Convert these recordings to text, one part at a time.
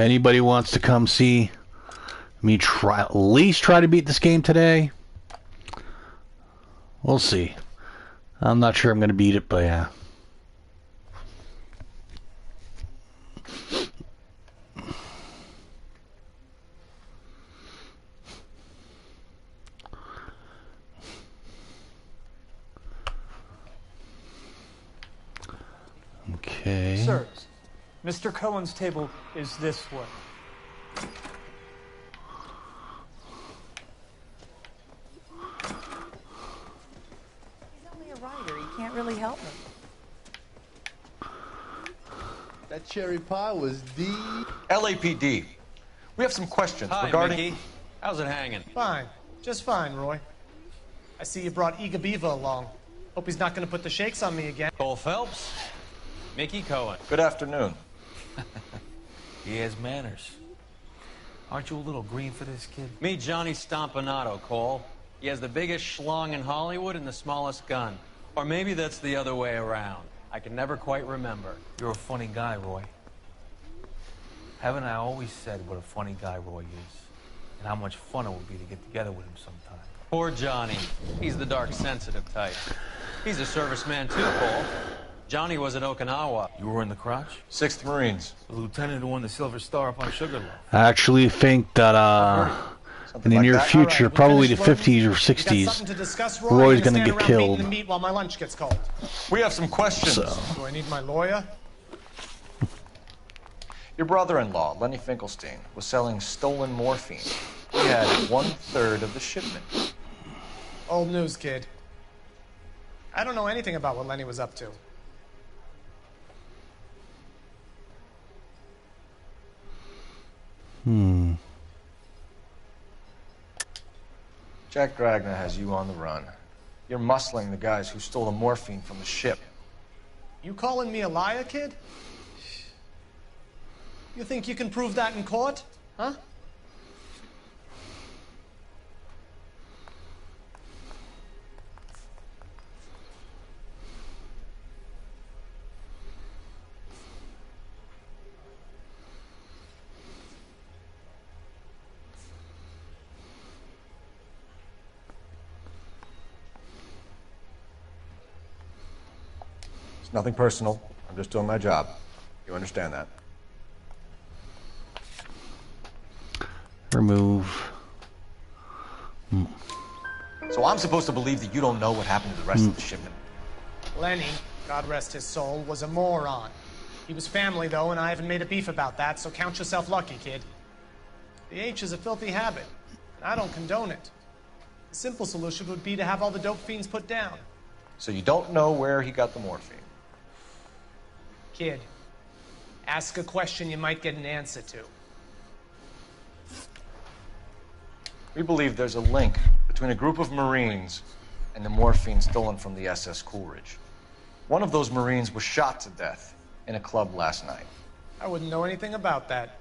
anybody wants to come see me at least try to beat this game today, we'll see. I'm not sure I'm going to beat it, but yeah. Okay. Sirs, Mr. Cohen's table is this way. He's only a writer. He can't really help me. That cherry pie was the... LAPD. We have some questions regarding... Mickey. How's it hanging? Fine. Just fine, Roy. I see you brought Eager Beaver along. Hope he's not going to put the shakes on me again. Cole Phelps. Mickey Cohen. Good afternoon. He has manners. Aren't you a little green for this kid? Meet Johnny Stompanato, Cole. He has the biggest schlong in Hollywood and the smallest gun. Or maybe that's the other way around. I can never quite remember. You're a funny guy, Roy. Haven't I always said what a funny guy Roy is? And how much fun it would be to get together with him sometime. Poor Johnny. He's the dark, sensitive type. He's a serviceman too, Cole. Johnny was at Okinawa. You were in the crotch? 6th Marines. The lieutenant who won the Silver Star up on Sugarloaf. I actually think that in the near future, Right, probably the Lieutenant 50s or You got 60s, something to discuss, Roy? Roy's You gonna stand get around killed. beating the meat while my lunch gets cold. We have some questions. So. Do I need my lawyer? Your brother-in-law, Lenny Finkelstein, was selling stolen morphine. He had 1/3 of the shipment. Old news, kid. I don't know anything about what Lenny was up to. Jack Dragna has you on the run. You're muscling the guys who stole the morphine from the ship. You calling me a liar, kid? You think you can prove that in court? Huh? It's nothing personal. I'm just doing my job. You understand that? Remove. So I'm supposed to believe that you don't know what happened to the rest of the shipment. Lenny, God rest his soul, was a moron. He was family, though, and I haven't made a beef about that, so count yourself lucky, kid. The H is a filthy habit, and I don't condone it. The simple solution would be to have all the dope fiends put down. So you don't know where he got the morphine? Kid, ask a question you might get an answer to. We believe there's a link between a group of Marines and the morphine stolen from the SS Coolidge. One of those Marines was shot to death in a club last night. I wouldn't know anything about that.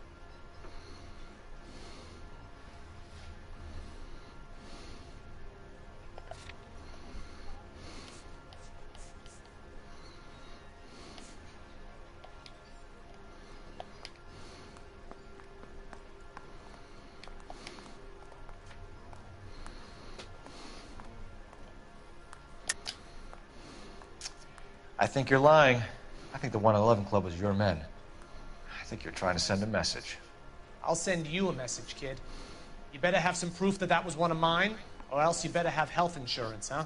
I think you're lying. I think the 111 Club was your men. I think you're trying to send a message. I'll send you a message, kid. You better have some proof that that was one of mine, or else you better have health insurance, huh?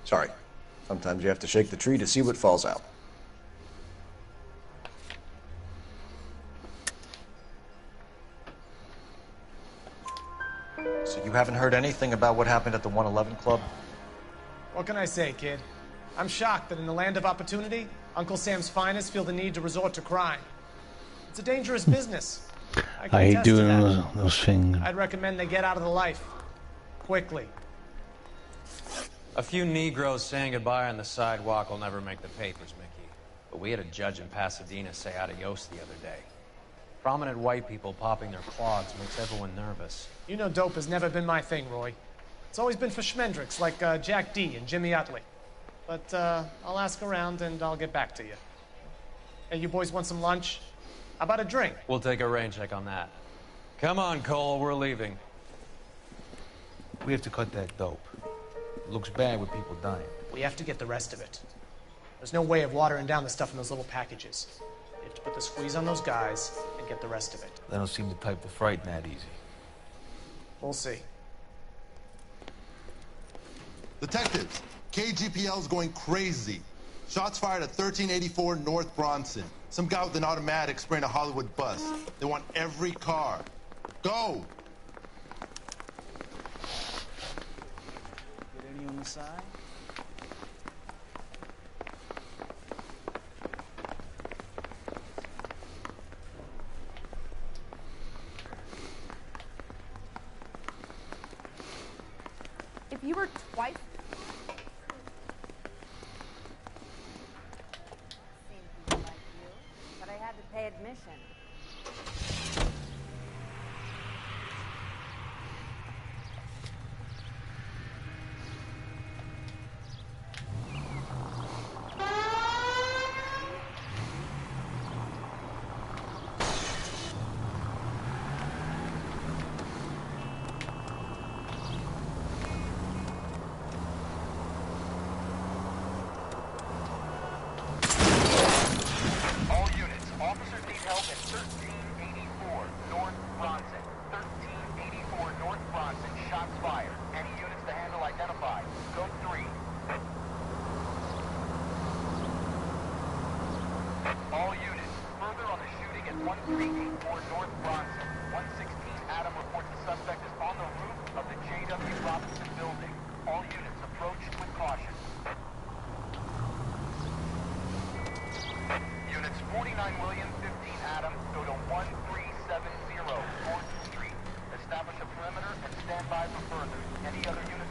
Sorry. Sometimes you have to shake the tree to see what falls out. So you haven't heard anything about what happened at the 111 Club? What can I say, kid? I'm shocked that in the land of opportunity, Uncle Sam's finest feel the need to resort to crime. It's a dangerous business. I can hate attest to doing that. those things. I'd recommend they get out of the life. Quickly. A few Negroes saying goodbye on the sidewalk will never make the papers, Mickey. But we had a judge in Pasadena say adios the other day. Prominent white people popping their clogs makes everyone nervous. You know dope has never been my thing, Roy. It's always been for schmendricks like Jack D. and Jimmy Utley. But I'll ask around and I'll get back to you. Hey, you boys want some lunch? How about a drink? We'll take a rain check on that. Come on, Cole, we're leaving. We have to cut that dope. It looks bad with people dying. We have to get the rest of it. There's no way of watering down the stuff in those little packages. We have to put the squeeze on those guys and get the rest of it. They don't seem the type to frighten that easy. We'll see. Detectives, KGPL's going crazy. Shots fired at 1384 North Bronson. Some guy with an automatic spraying a Hollywood bus. They want every car. Go! Get any on the side? If you were twice... Seen people like you, but I had to pay admission.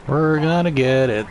We're gonna get it.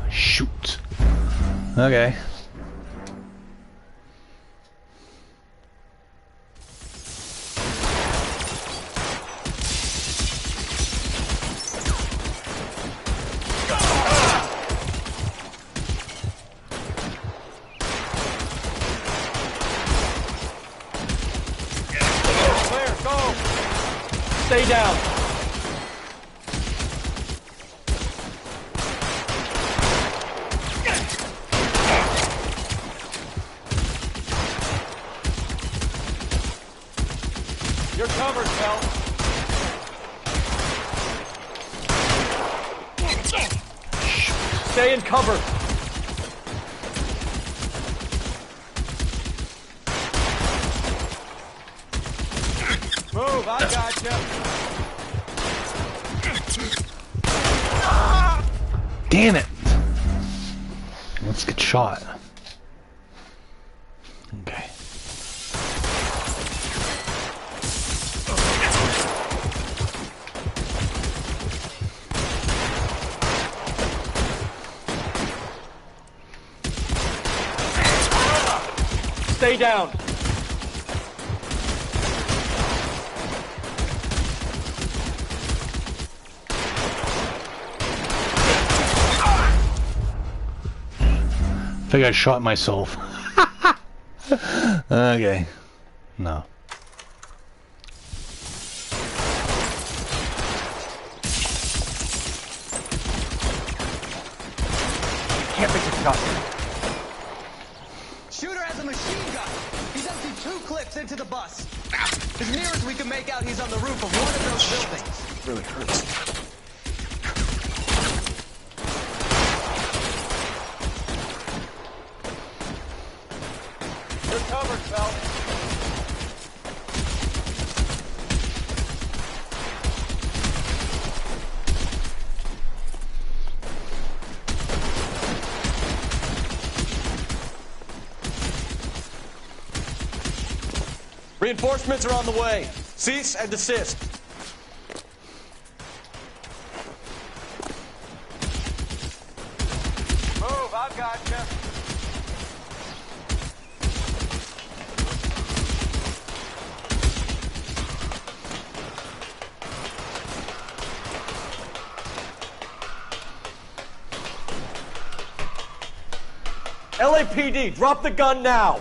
Shoot. Okay. Clear, go! Stay down. You're covered, Kel. Stay in cover. Move, I gotcha. Damn it. Let's get shot. Okay. stay down. I think I shot myself. Okay. No. Can't make a shot. Shooter has a machine gun. He's emptied 2 clips into the bus. As near as we can make out, he's on the roof of one of those buildings. Really hurts. You're covered, Phelps. Reinforcements are on the way. Cease and desist. Move, I've got you. LAPD, drop the gun now.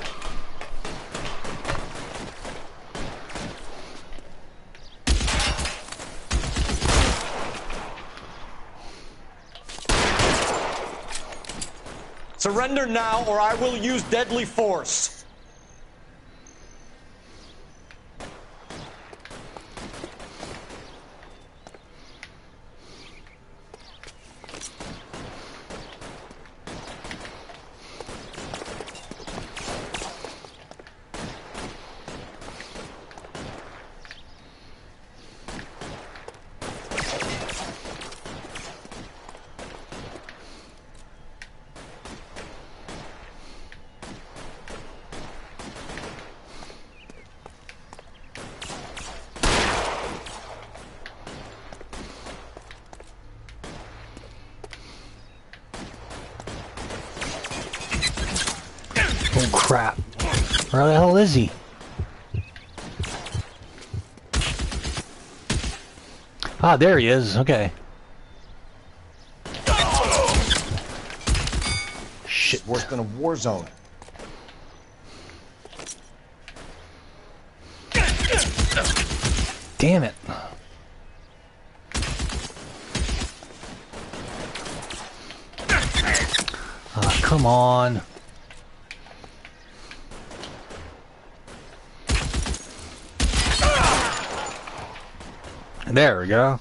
Surrender now, or I will use deadly force. Oh crap. Where the hell is he? Ah, there he is. Okay. Shit. Worse than a war zone. Damn it. Ah, come on. There we go.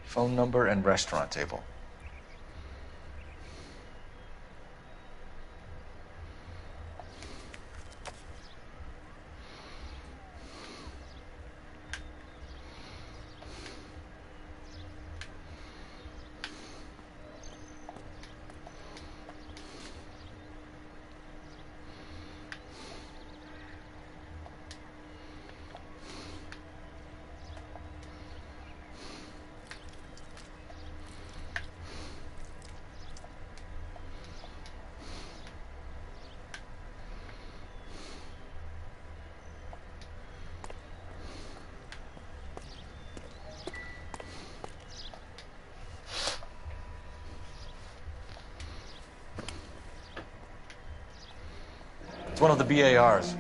Phone number and restaurant table. It's one of the BARs.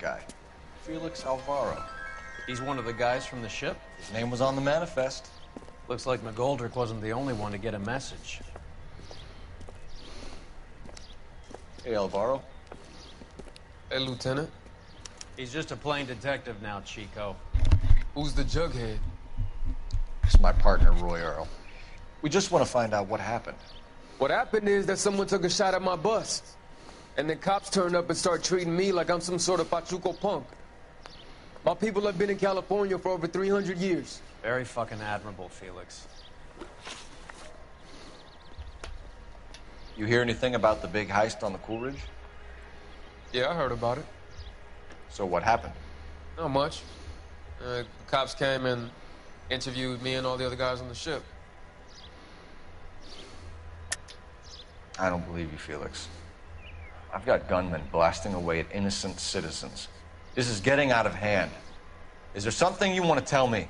guy. Felix Alvaro. He's one of the guys from the ship? His name was on the manifest. Looks like McGoldrick wasn't the only one to get a message. Hey, Alvaro. Hey, Lieutenant. He's just a plain detective now, Chico. Who's the jughead? It's my partner, Roy Earl. We just want to find out what happened. What happened is that someone took a shot at my bus. And then cops turned up and started treating me like I'm some sort of Pachuco punk. My people have been in California for over 300 years. Very fucking admirable, Felix. You hear anything about the big heist on the Coolidge? Yeah, I heard about it. So what happened? Not much. Cops came and interviewed me and all the other guys on the ship. I don't believe you, Felix. I've got gunmen blasting away at innocent citizens. This is getting out of hand. Is there something you want to tell me?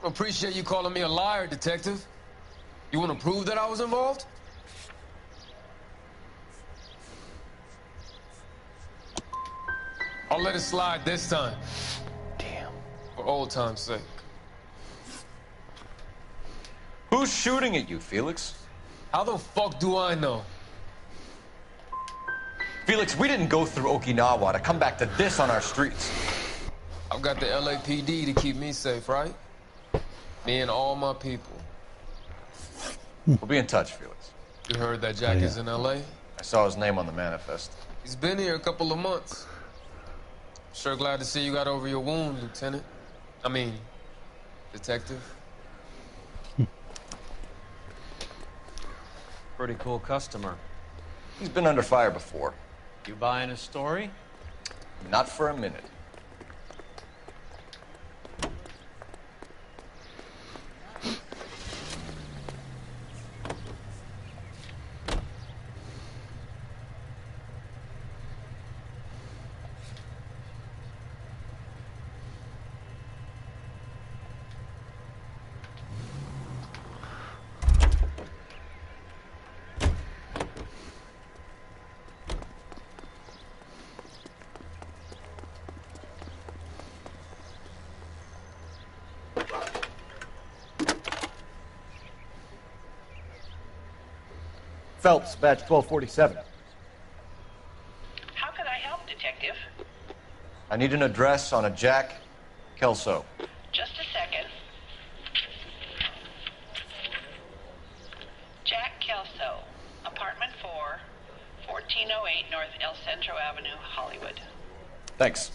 I appreciate you calling me a liar, Detective. You want to prove that I was involved? I'll let it slide this time. Damn. For old time's sake. Who's shooting at you, Felix? How the fuck do I know? Felix, we didn't go through Okinawa to come back to this on our streets. I've got the LAPD to keep me safe, right? Me and all my people. We'll be in touch, Felix. You heard that Jack is in LA? I saw his name on the manifest. He's been here a couple of months. Sure glad to see you got over your wound, Lieutenant. I mean, Detective. Pretty cool customer. He's been under fire before. You buying his story? Not for a minute. Phelps, badge 1247. How can I help, Detective? I need an address on a Jack Kelso. Just a second. Jack Kelso, apartment 4, 1408 North El Centro Avenue, Hollywood. Thanks.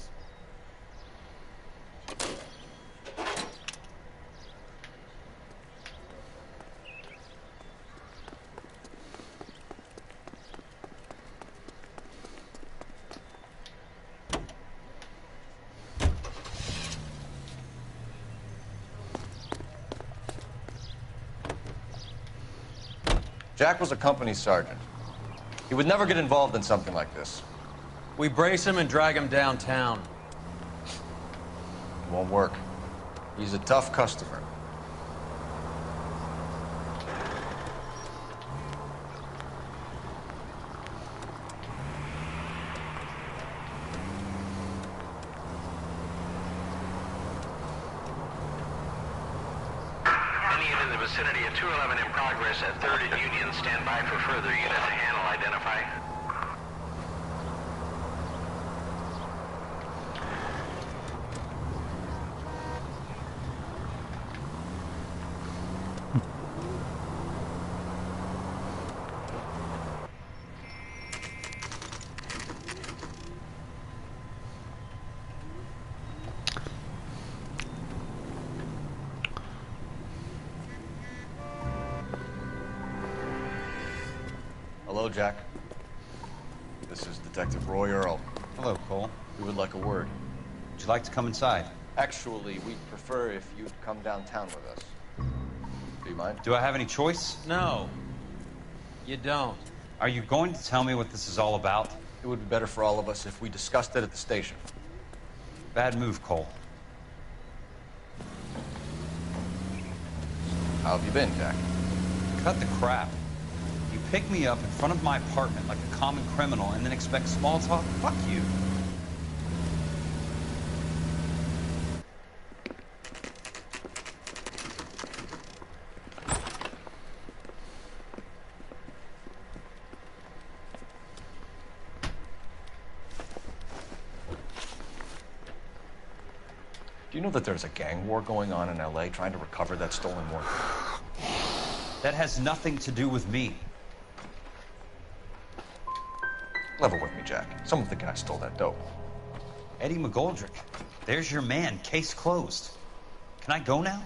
Jack was a company sergeant. He would never get involved in something like this. We brace him and drag him downtown. It won't work. He's a tough customer. Any unit in the vicinity of 211 in progress at 3rd and Union. Stand by for further unit to handle. Identify. Hello, Jack. This is Detective Roy Earl. Hello, Cole. We would like a word. Would you like to come inside? Actually, we'd prefer if you'd come downtown with us. Do you mind? Do I have any choice? No, you don't. Are you going to tell me what this is all about? It would be better for all of us if we discussed it at the station. Bad move, Cole. How have you been, Jack? Cut the crap. You pick me up in front of my apartment like a common criminal and then expect small talk? Fuck you. Do you know that there's a gang war going on in LA trying to recover that stolen morphine? That has nothing to do with me. Level with me, Jack. Some of the guys stole that dope. Eddie McGoldrick, there's your man. Case closed. Can I go now?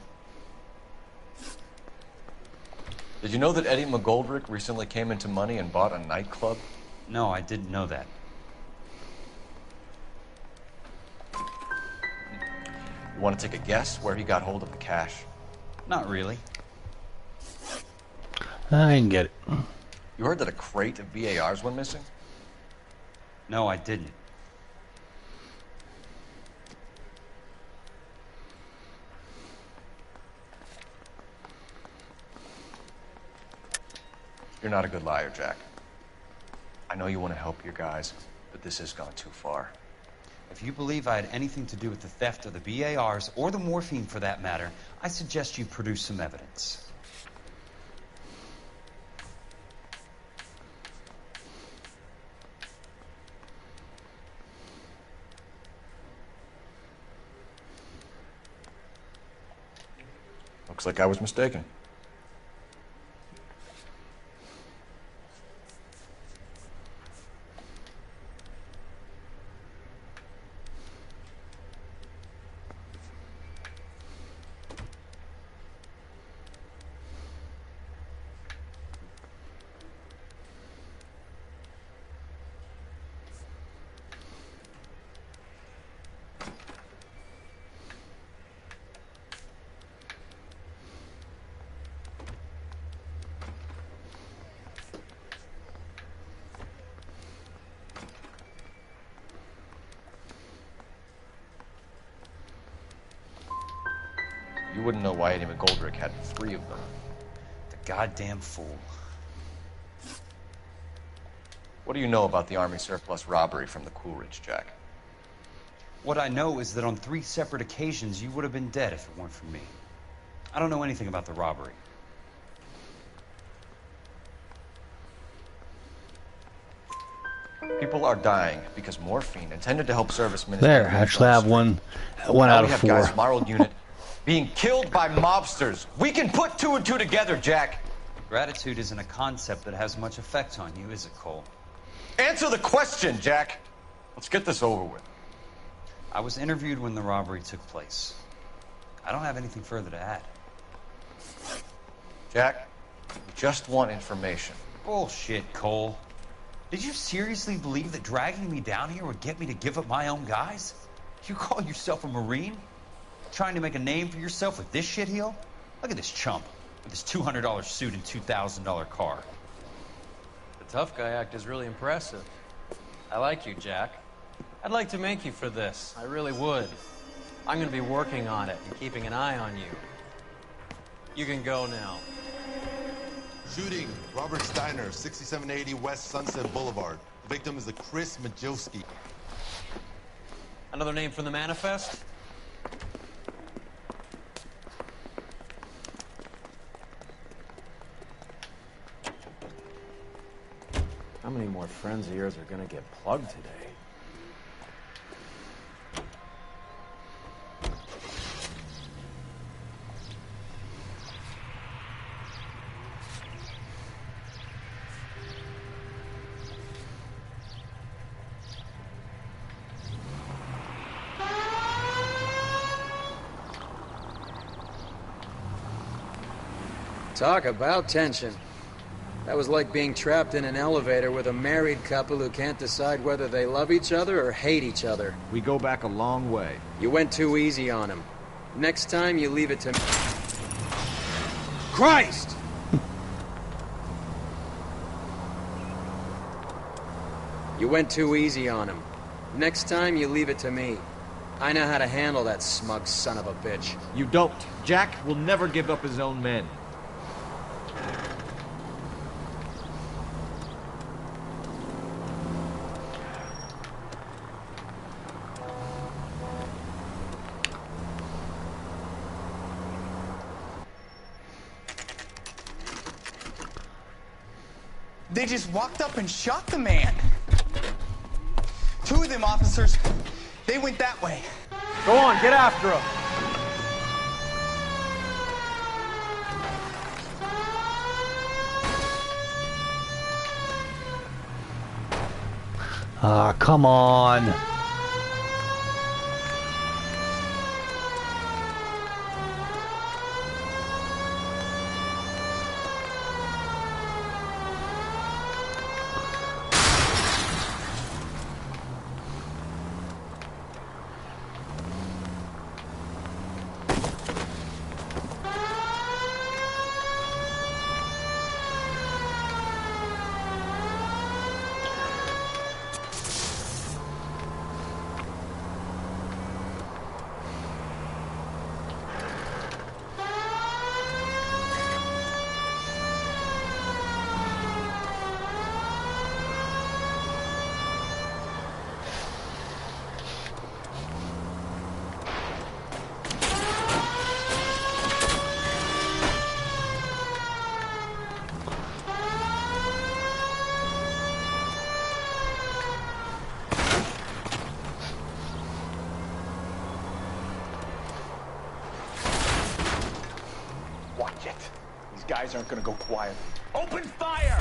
Did you know that Eddie McGoldrick recently came into money and bought a nightclub? No, I didn't know that. You want to take a guess where he got hold of the cash? Not really. I can get it. You heard that a crate of BARs went missing? No, I didn't. You're not a good liar, Jack. I know you want to help your guys, but this has gone too far. If you believe I had anything to do with the theft of the BARs, or the morphine for that matter, I suggest you produce some evidence. Looks like I was mistaken. You wouldn't know why Eddie McGoldrick had 3 of them. The goddamn fool. What do you know about the Army surplus robbery from the Coolidge, Jack? What I know is that on 3 separate occasions, you would have been dead if it weren't for me. I don't know anything about the robbery. People are dying because morphine intended to help servicemen... There, actually I have one out of 4. We have guys from our old unit being killed by mobsters. We can put 2 and 2 together, Jack. Gratitude isn't a concept that has much effect on you, is it, Cole? Answer the question, Jack. Let's get this over with. I was interviewed when the robbery took place. I don't have anything further to add. Jack, we just want information. Bullshit, Cole. Did you seriously believe that dragging me down here would get me to give up my own guys? You call yourself a Marine? Trying to make a name for yourself with this shitheel? Look at this chump with his $200 suit and $2,000 car. The tough guy act is really impressive. I like you, Jack. I'd like to make you for this. I really would. I'm going to be working on it and keeping an eye on you. You can go now. Shooting, Robert Steiner, 6780 West Sunset Boulevard. The victim is a Chris Majowski. Another name from the manifest? How many more friends of yours are gonna get plugged today? Talk about tension. That was like being trapped in an elevator with a married couple who can't decide whether they love each other or hate each other. We go back a long way. You went too easy on him. Next time, you leave it to me. Christ! You went too easy on him. Next time, you leave it to me. I know how to handle that smug son of a bitch. You don't. Jack will never give up his own men. They just walked up and shot the man. 2 of them officers, they went that way. Go on, get after him. Ah, come on. Watch it. These guys aren't gonna go quiet. Open fire!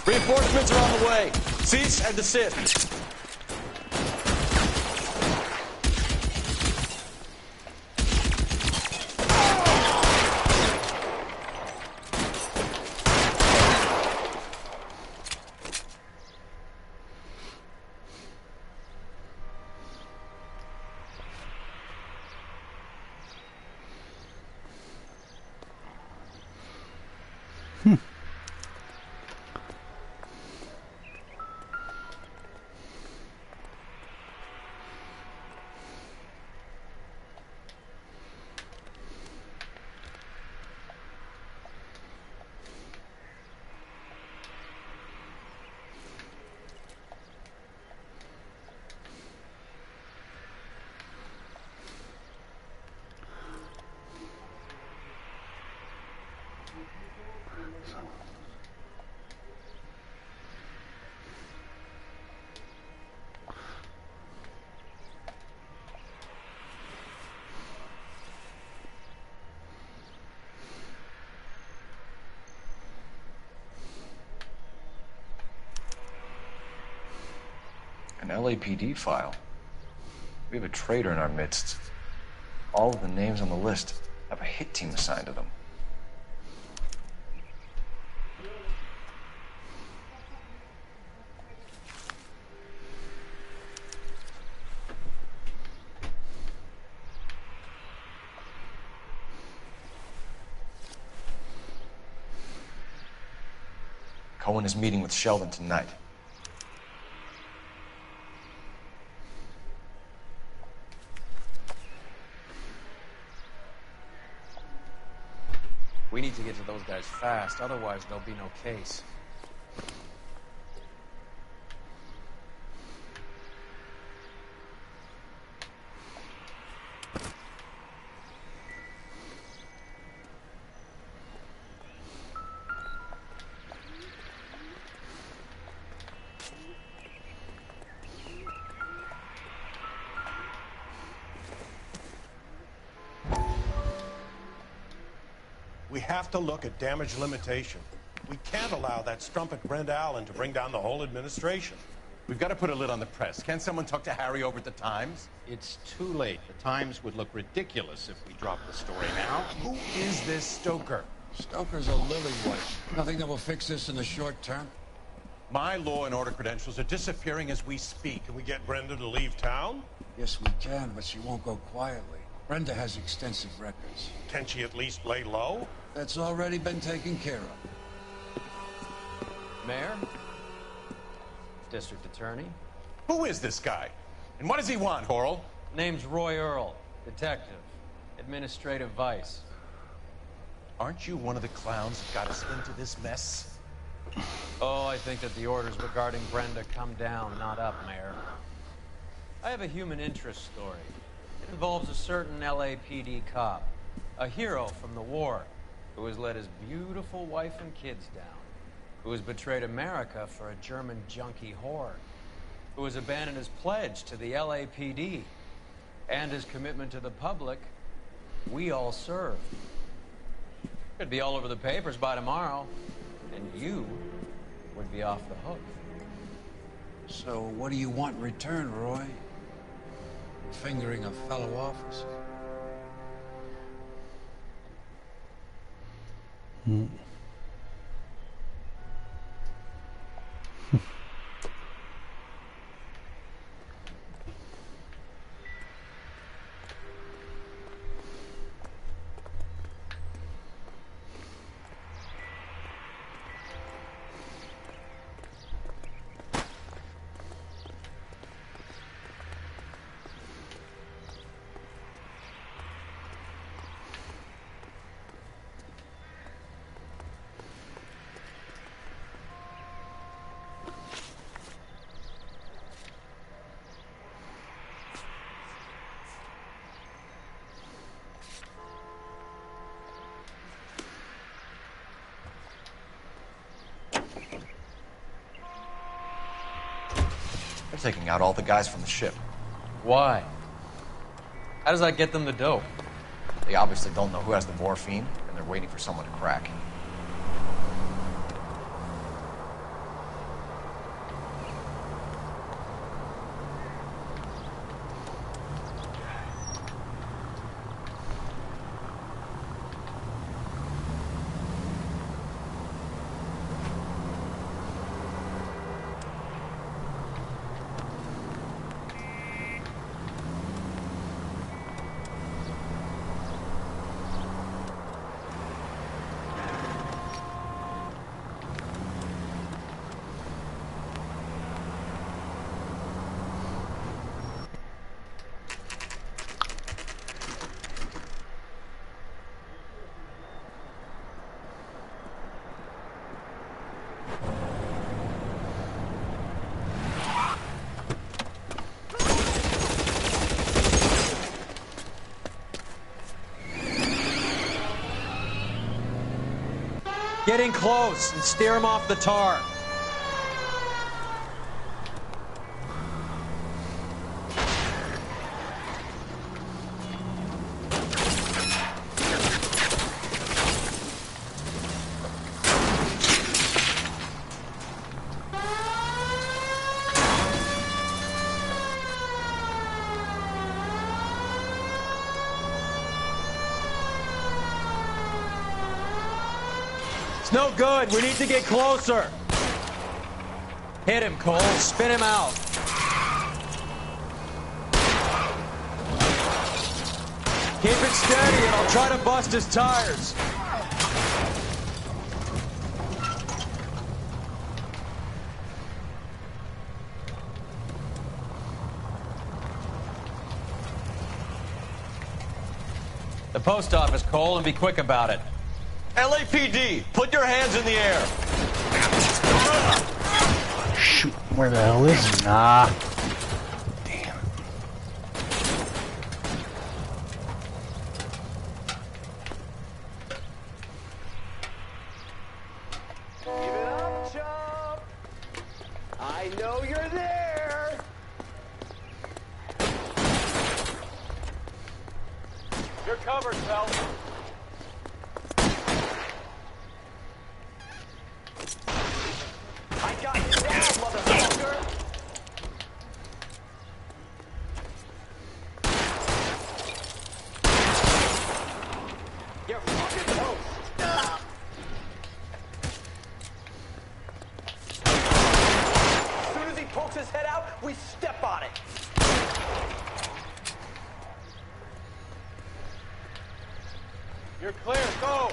Reinforcements are on the way. Cease and desist. An LAPD file. We have a traitor in our midst. All of the names on the list have a hit team assigned to them. Cohen is meeting with Sheldon tonight. We need to get to those guys fast, otherwise there'll be no case. We have to look at damage limitation. We can't allow that strumpet Brent Allen to bring down the whole administration. We've got to put a lid on the press. Can't someone talk to Harry over at the Times? It's too late. The Times would look ridiculous if we dropped the story now. Who is this Stoker? Stoker's a lillywhite. Nothing that will fix this in the short term. My law and order credentials are disappearing as we speak. Can we get Brenda to leave town? Yes, we can, but she won't go quietly. Brenda has extensive records. Can she at least lay low? That's already been taken care of. Mayor? District Attorney? Who is this guy? And what does he want, Horrell? Name's Roy Earl, detective, administrative vice. Aren't you one of the clowns that got us into this mess? Oh, I think that the orders regarding Brenda come down, not up, Mayor. I have a human interest story. It involves a certain LAPD cop, a hero from the war, who has let his beautiful wife and kids down, who has betrayed America for a German junkie whore. who has abandoned his pledge to the LAPD and his commitment to the public we all serve. Could be all over the papers by tomorrow, and you would be off the hook. So what do you want in return, Roy? Fingering a fellow officer? They're taking out all the guys from the ship. Why? How does that get them the dope? They obviously don't know who has the morphine, and they're waiting for someone to crack. Get in close and steer him off the tar. It's no good. We need to get closer. Hit him, Cole. Spin him out. Keep it steady and I'll try to bust his tires. The post office, Cole, and be quick about it. LAPD, put your hands in the air. Shoot, where the hell is he? Nah. Damn. Give it up, chump. I know you're there. You're covered, Phelps. I got you down, motherfucker! You're fucking toast! As soon as he pokes his head out, we step on it! You're clear. Go.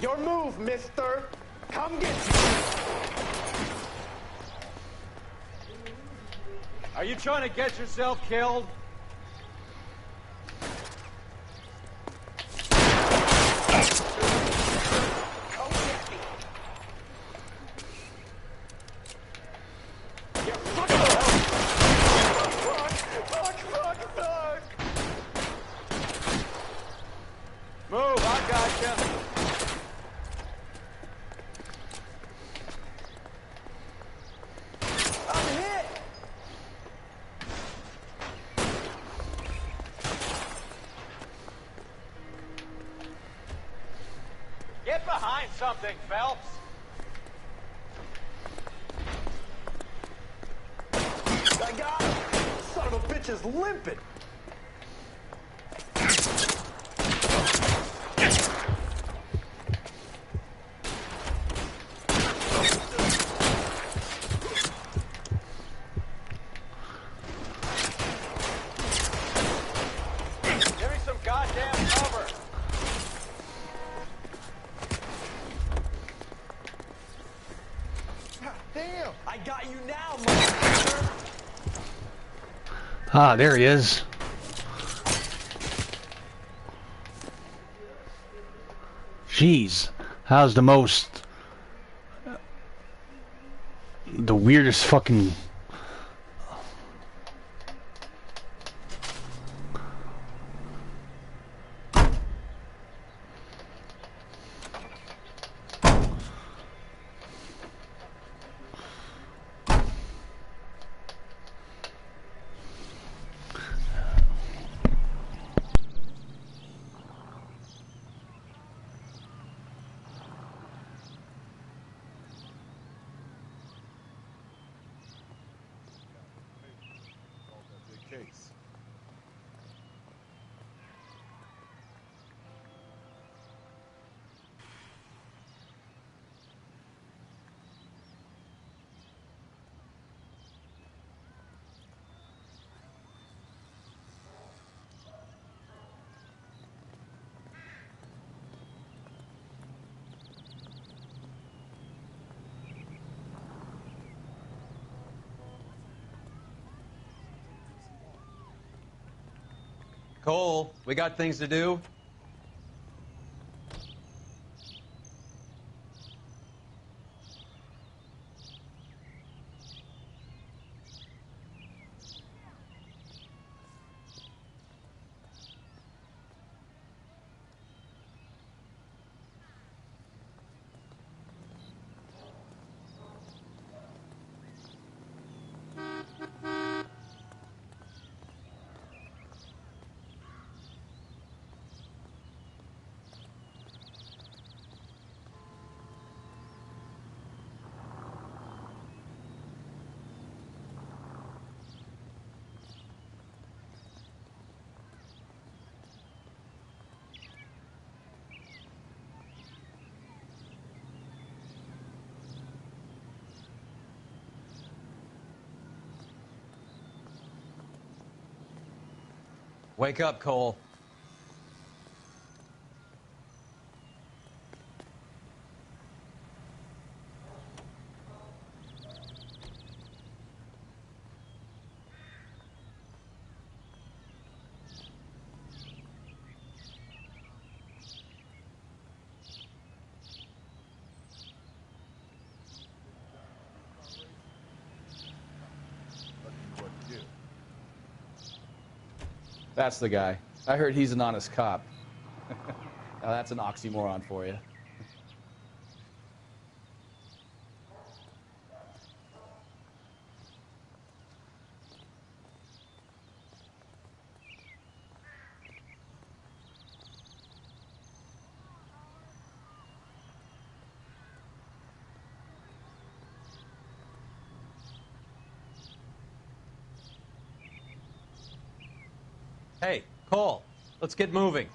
Your move, mister! Come get you! Are you trying to get yourself killed? Move, I gotcha. I'm hit. Get behind something, Phelps. I got him. Son of a bitch is limping. Give me some goddamn cover. Damn, I got you now, motherfucker. Ah, there he is. Jeez, how's the weirdest fucking... Case. Cole, we got things to do. Wake up, Cole. That's the guy. I heard he's an honest cop. Now that's an oxymoron for you. Hey, Cole, let's get moving.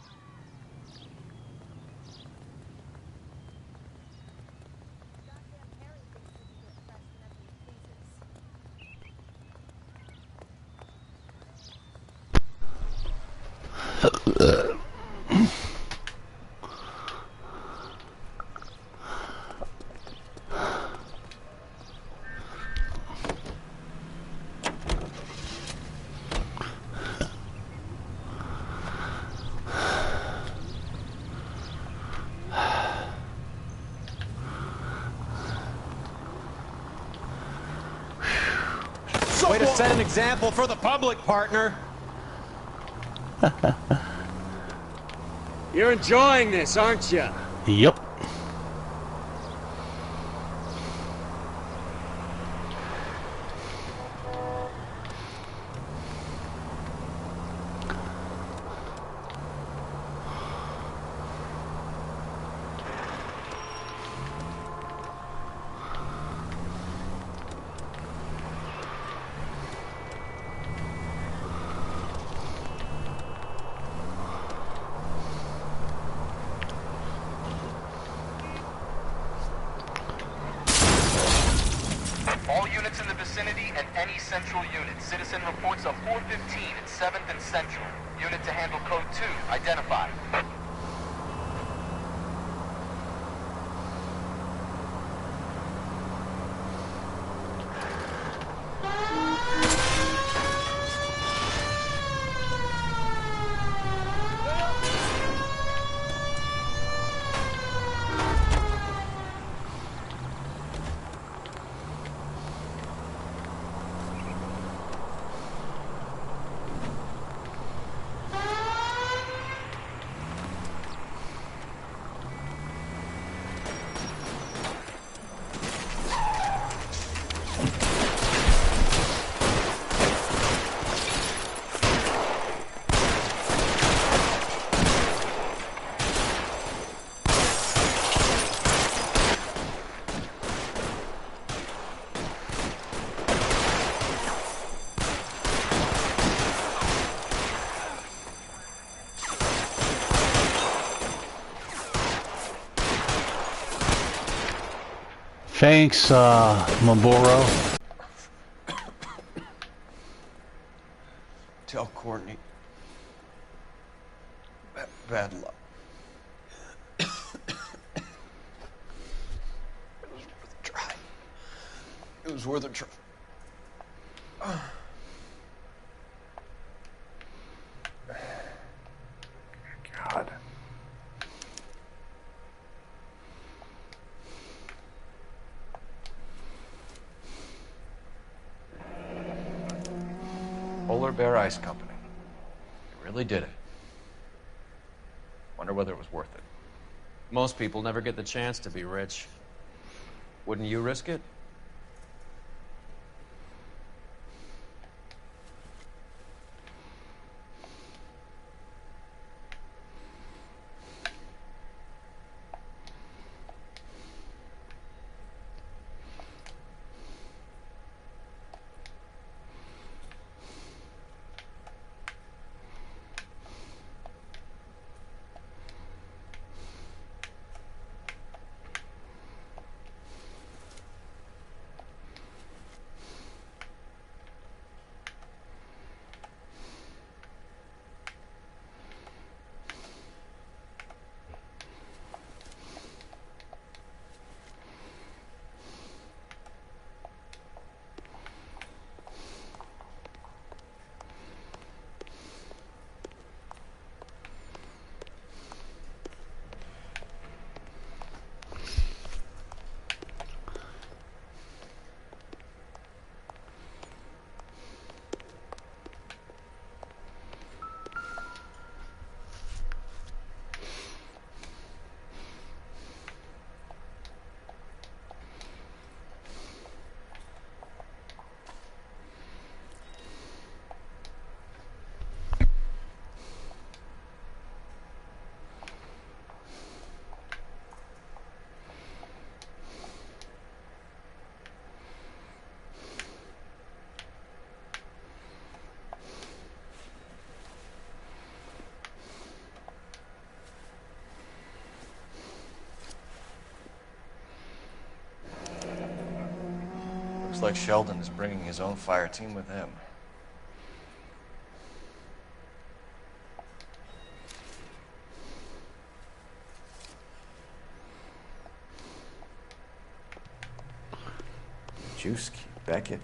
Way to set an example for the public, partner. You're enjoying this, aren't you? Yep. All units in the vicinity and any central unit. Citizen reports of 415 at 7th and Central. Unit to handle code 2, identified. Thanks, Maboro. Tell Courtney. Bad luck. It was worth a try. It was worth a try. God. Polar Bear Ice Company. They really did it. Wonder whether it was worth it. Most people never get the chance to be rich. Wouldn't you risk it? Looks like Sheldon is bringing his own fire team with him. Juski, Beckett,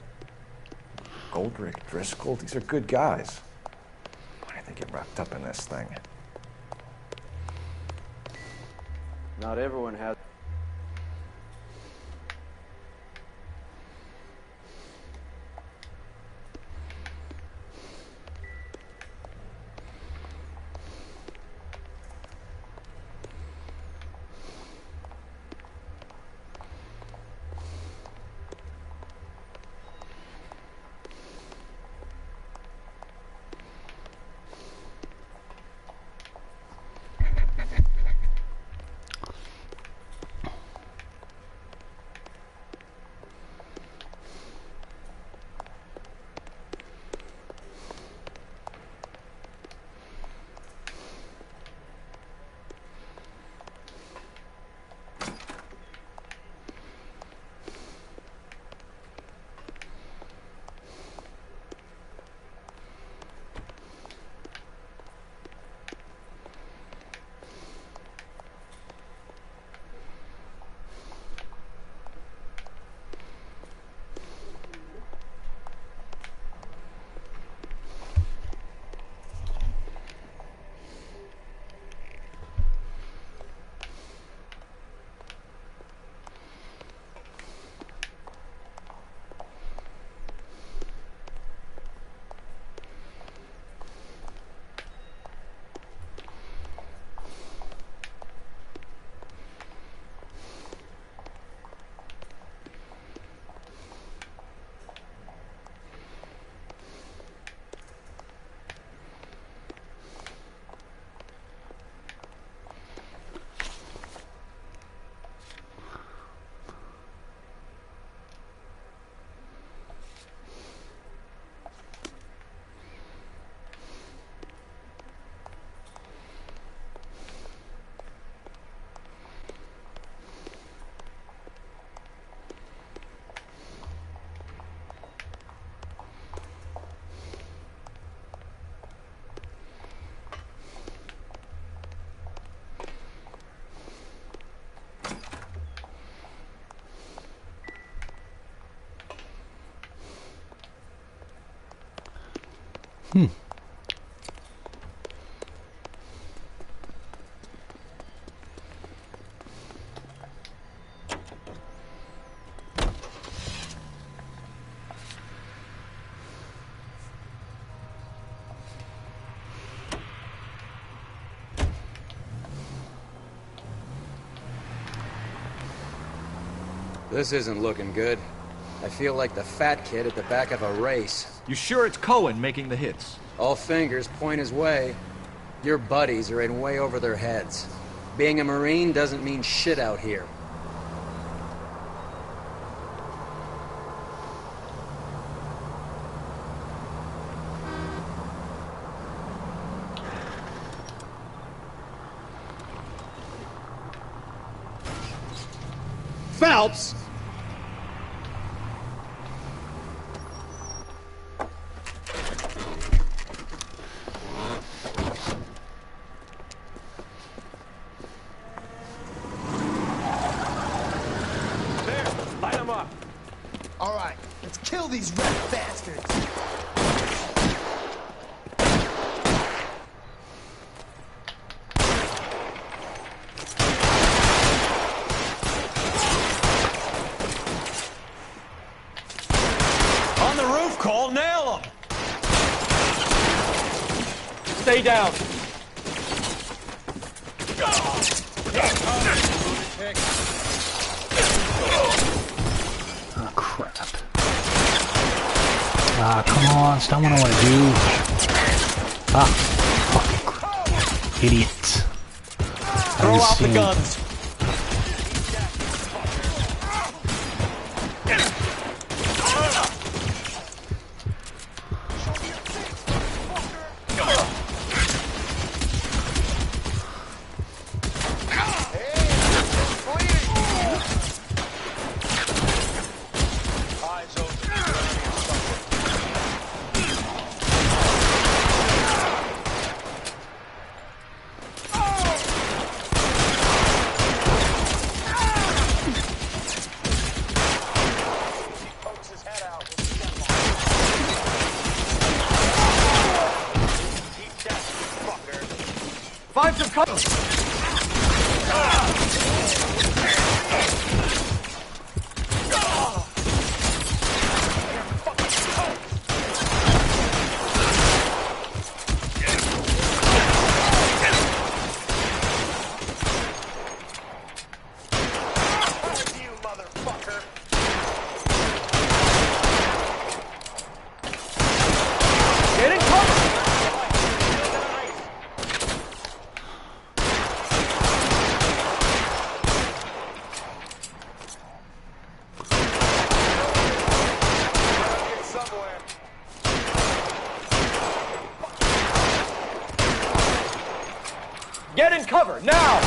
Goldrick, Driscoll, these are good guys. Why did they get wrapped up in this thing? Not everyone has. This isn't looking good. I feel like the fat kid at the back of a race. You sure it's Cohen making the hits? All fingers point his way. Your buddies are in way over their heads. Being a Marine doesn't mean shit out here. Phelps! Light them up. All right, let's kill these red bastards. On the roof, Cole, nail him! Stay down. Oh, crap. Ah, come on. It's not what I want to do. Ah, fucking crap. Idiots. Throw out the guns. Find some cover. Get in cover, now!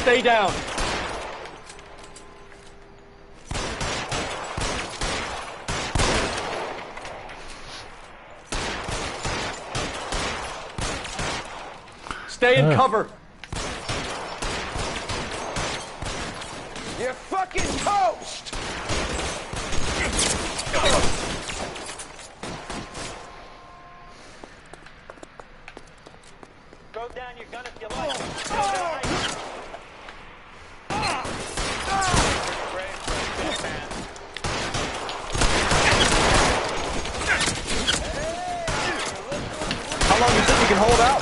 Stay down. Stay in cover. You're fucking toast! Throw down your gun if you like. How long do you think you can hold out?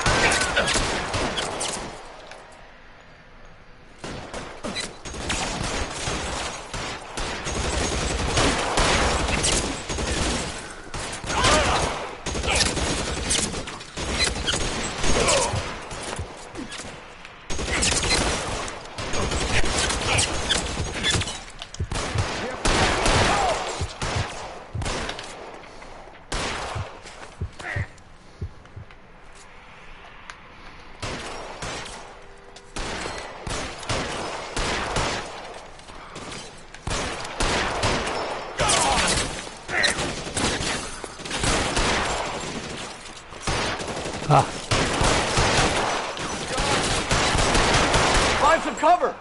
Ah. Find some cover!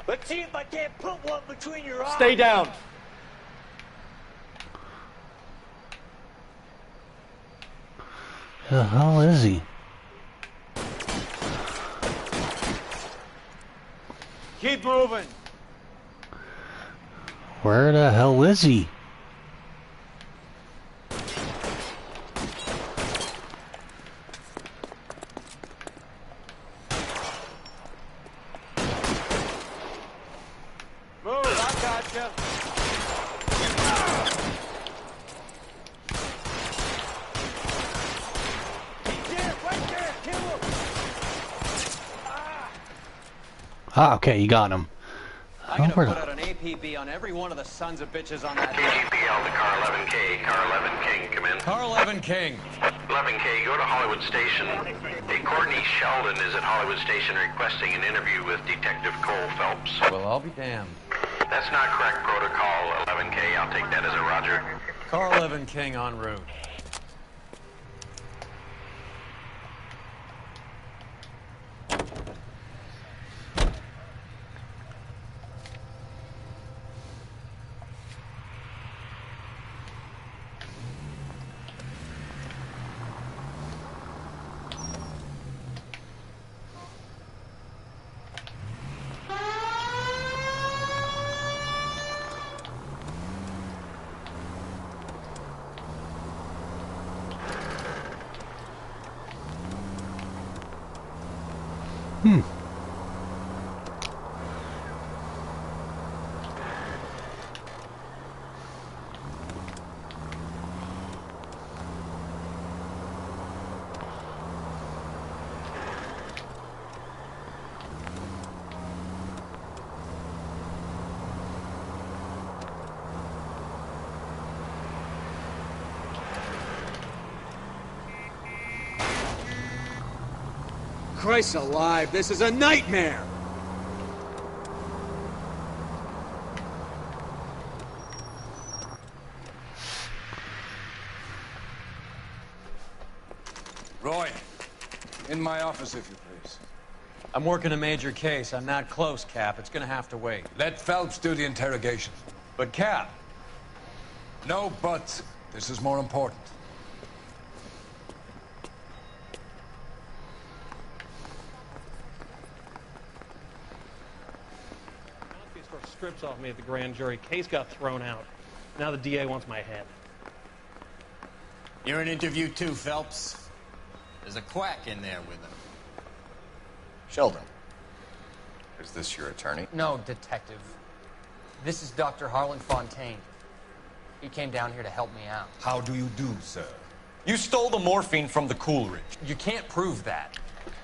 Let's see if I can't put one between your eyes. Stay down. Who the hell is he? Keep moving. Where the hell is he? Move, I gotcha. He's there, right there, kill him. Ah, okay, you got him. I'm gonna put out an APB on every one of the sons of bitches on that. KGPL to Car 11K. Car 11 King, come in. Car 11 King. 11K, go to Hollywood Station. Hey, Courtney Sheldon is at Hollywood Station requesting an interview with Detective Cole Phelps. Well, I'll be damned. That's not correct protocol, 11K. I'll take that as a roger. Car 11 King en route. Christ alive, this is a nightmare! Roy, in my office, if you please. I'm working a major case. I'm not close, Cap. It's gonna have to wait. Let Phelps do the interrogation. But, Cap... No buts. This is more important. Strips off me at the grand jury. Case got thrown out. Now the DA wants my head. You're in interview too, Phelps. There's a quack in there with him. Sheldon, is this your attorney? No, detective. This is Dr. Harlan Fontaine. He came down here to help me out. How do you do, sir? You stole the morphine from the Coolidge. You can't prove that.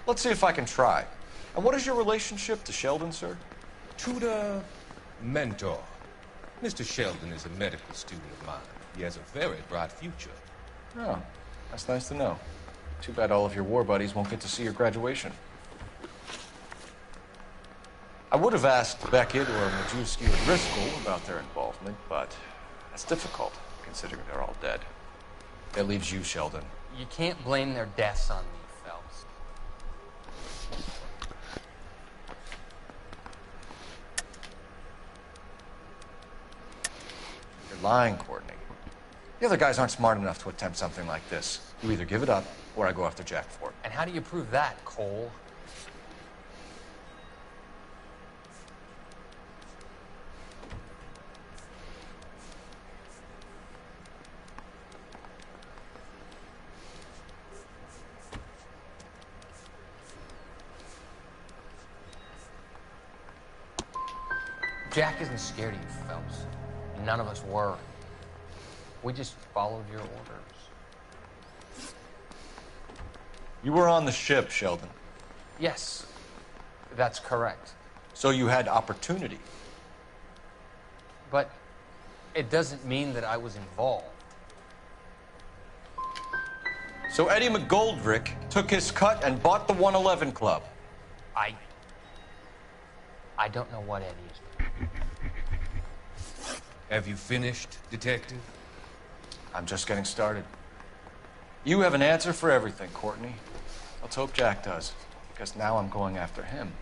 Let's see if I can try. And what is your relationship to Sheldon, sir? Tutor, mentor. Mr. Sheldon is a medical student of mine. He has a very bright future. Oh, that's nice to know. Too bad all of your war buddies won't get to see your graduation. I would have asked Beckett or Majewski or Driscoll about their involvement, but that's difficult, considering they're all dead. That leaves you, Sheldon. You can't blame their deaths on me, Phelps. lying, Courtney. The other guys aren't smart enough to attempt something like this. You either give it up, or I go after Jack for it. And how do you prove that, Cole? Jack isn't scared of you, Phelps. None of us were. We just followed your orders. You were on the ship, Sheldon. Yes, that's correct. So you had opportunity. But it doesn't mean that I was involved. So Eddie McGoldrick took his cut and bought the 111 Club. I don't know what Eddie is. Have you finished, Detective? I'm just getting started. You have an answer for everything, Courtney. Let's hope Jack does, because now I'm going after him.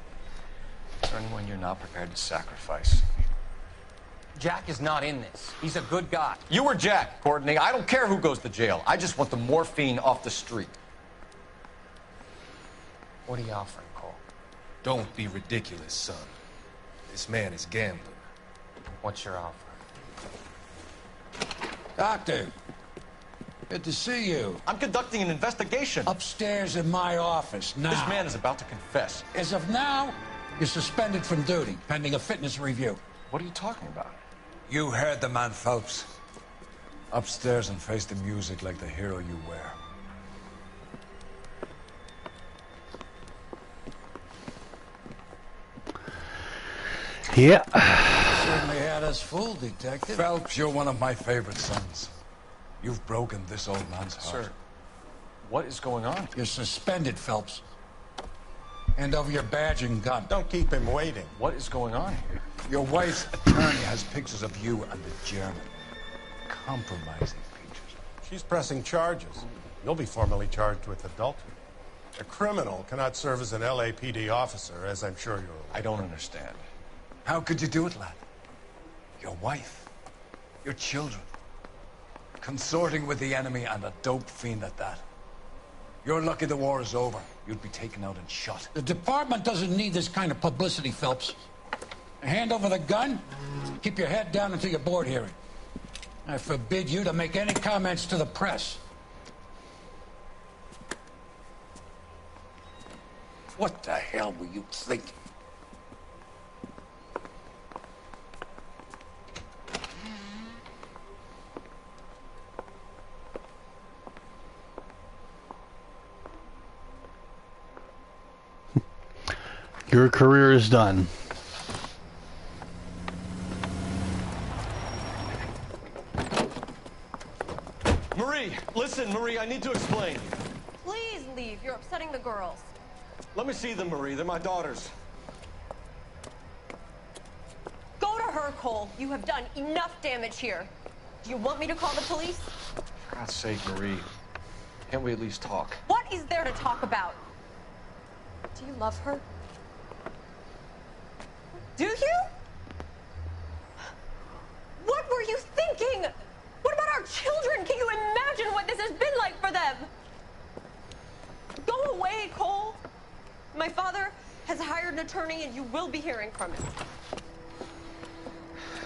Is there anyone you're not prepared to sacrifice? Jack is not in this. He's a good guy. You or Jack, Courtney. I don't care who goes to jail. I just want the morphine off the street. What are you offering, Cole? Don't be ridiculous, son. This man is gambling. What's your offer? Doctor, good to see you. I'm conducting an investigation. Upstairs in my office, now. This man is about to confess. As of now, you're suspended from duty, pending a fitness review. What are you talking about? You heard the man, Phelps. Upstairs and face the music like the hero you were. Yeah. Certainly had us fooled, Detective. Phelps, you're one of my favorite sons. You've broken this old man's heart. Sir, what is going on? You're suspended, Phelps. Hand over your badge and gun. Don't keep him waiting. What is going on here? Your wife's attorney has pictures of you and the German. Compromising pictures. She's pressing charges. You'll be formally charged with adultery. A criminal cannot serve as an LAPD officer, as I'm sure you're aware. I don't understand. How could you do it, lad? Your wife, your children, consorting with the enemy and a dope fiend at that. You're lucky the war is over. You'd be taken out and shot. The department doesn't need this kind of publicity, Phelps. Hand over the gun, keep your head down until your board hearing. I forbid you to make any comments to the press. What the hell were you thinking? Your career is done. Marie, listen, Marie, I need to explain. Please leave. You're upsetting the girls. Let me see them, Marie. They're my daughters. Go to her, Cole. You have done enough damage here. Do you want me to call the police? For God's sake, Marie. Can't we at least talk? What is there to talk about? Do you love her? Do you? What were you thinking? What about our children? Can you imagine what this has been like for them? Go away, Cole. My father has hired an attorney and you will be hearing from him.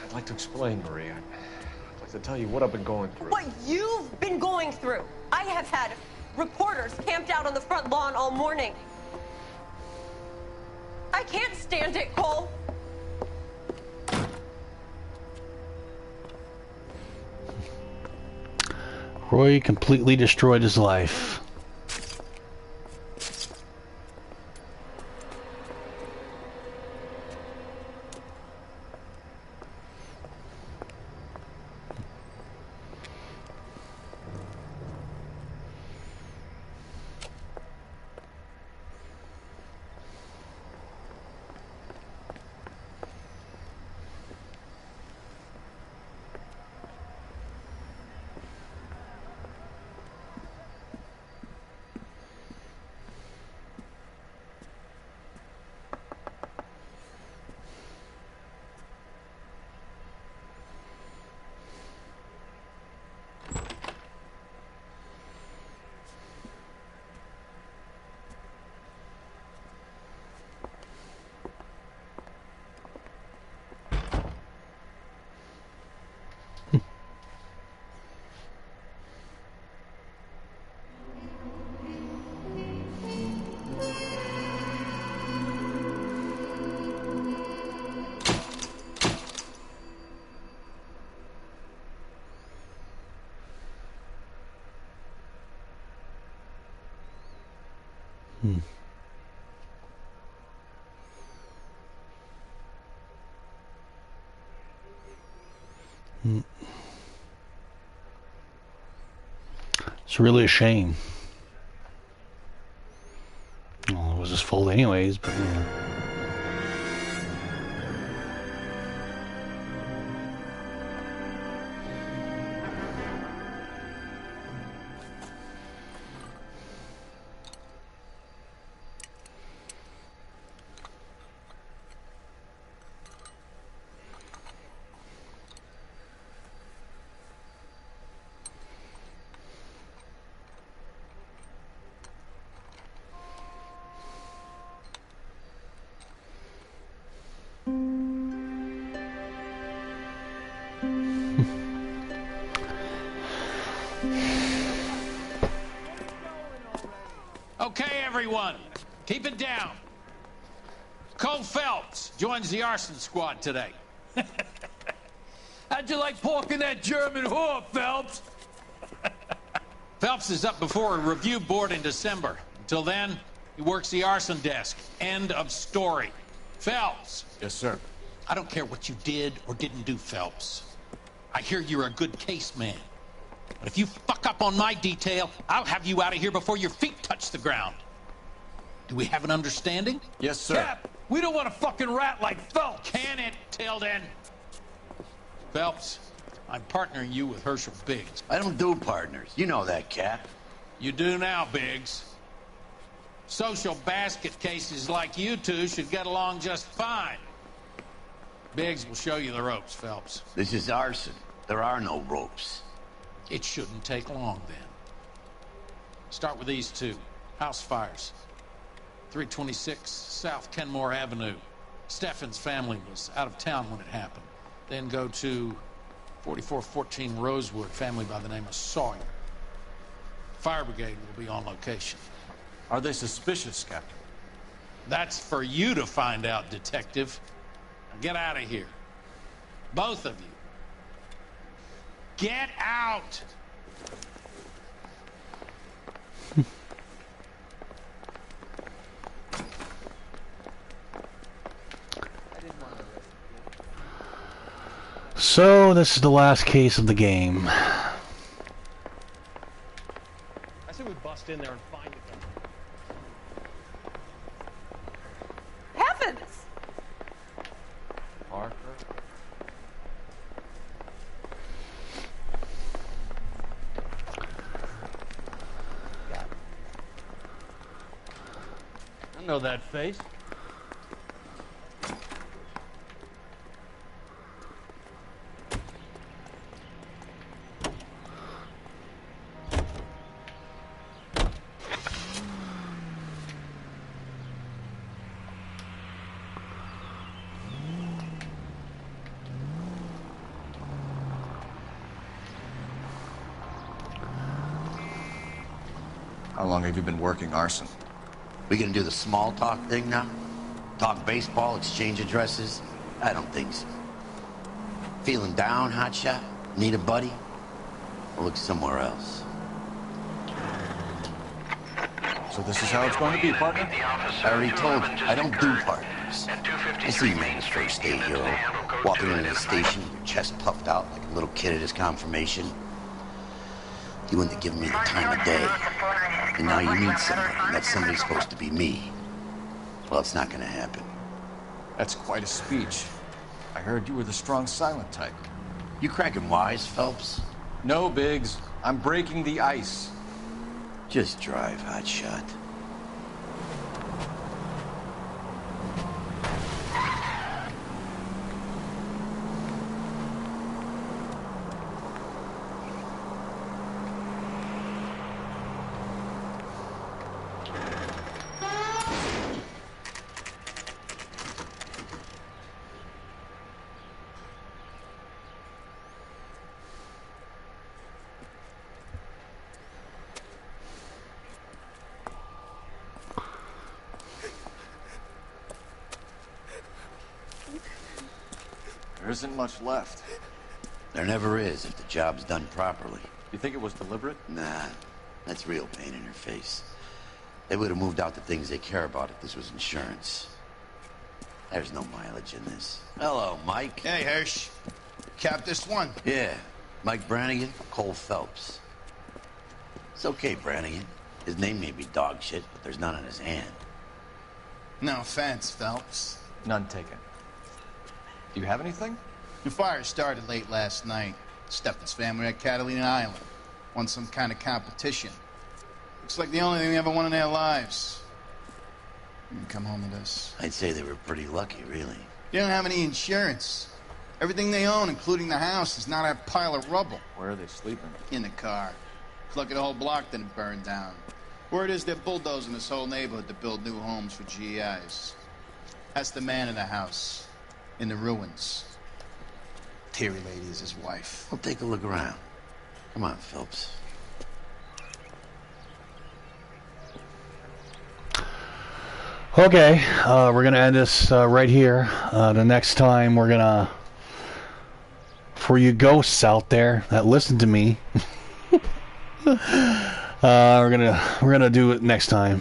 I'd like to explain, Marie. I'd like to tell you what I've been going through. What you've been going through. I have had reporters camped out on the front lawn all morning. I can't stand it, Cole. Roy completely destroyed his life. It's really a shame. Well, it was his fault anyways, but Okay, everyone, keep it down. Cole Phelps joins the arson squad today. How'd you like porking that German whore, Phelps? Phelps is up before a review board in December. Until then, he works the arson desk. End of story. Phelps. Yes, sir. I don't care what you did or didn't do, Phelps. I hear you're a good case man. But if you fuck up on my detail, I'll have you out of here before your feet touch the ground. Do we have an understanding? Yes, sir. Cap, we don't want a fucking rat like Phelps. Can it, Tilden? Phelps, I'm partnering you with Herschel Biggs. I don't do partners. You know that, Cap. You do now, Biggs. Social basket cases like you two should get along just fine. Biggs will show you the ropes, Phelps. This is arson. There are no ropes. It shouldn't take long, then. Start with these two. House fires. 326 South Kenmore Avenue. Steffen's family was out of town when it happened. Then go to 4414 Rosewood, family by the name of Sawyer. Fire brigade will be on location. Are they suspicious, Captain? That's for you to find out, Detective. Now get out of here. Both of you. Get out! so this is the last case of the game. I say we bust in there and find it. Heavens! Parker? I know that face. How long have you been working arson? We gonna do the small talk thing now? Talk baseball, exchange addresses? I don't think so. Feeling down, hotshot? Need a buddy? Or look somewhere else. So this is how it's going to be, partner? I already told you, I don't do partners. I see you man, first aid hero, walking into the station with your chest puffed out like a little kid at his confirmation. You wouldn't have given me the time of day. And now you need somebody, and that somebody's supposed to be me. Well, it's not gonna happen. That's quite a speech. I heard you were the strong silent type. You cracking wise, Phelps? No, Biggs. I'm breaking the ice. Just drive, hotshot. There isn't much left. There never is if the job's done properly. You think it was deliberate? Nah, that's real pain in your face. They would have moved out the things they care about if this was insurance. There's no mileage in this. Hello, Mike. Hey, Hirsch. Cap this one. Yeah. Mike Brannigan, Cole Phelps. It's okay, Brannigan. His name may be dog shit, but there's none in his hand. No offense, Phelps. None taken. Do you have anything? The fire started late last night. Stefan's family at Catalina Island. Won some kind of competition. Looks like the only thing they ever won in their lives. You can come home with us. I'd say they were pretty lucky, really. They don't have any insurance. Everything they own, including the house, is not a pile of rubble. Where are they sleeping? In the car. It's lucky the whole block didn't burn down. Word is they're bulldozing this whole neighborhood to build new homes for GIs. That's the man in the house. In the ruins. Terry Lady is his wife. I'll take a look around. Come on, Phelps. Okay, we're gonna end this right here. The next time we're gonna, for you ghosts out there that listen to me, we're gonna do it next time.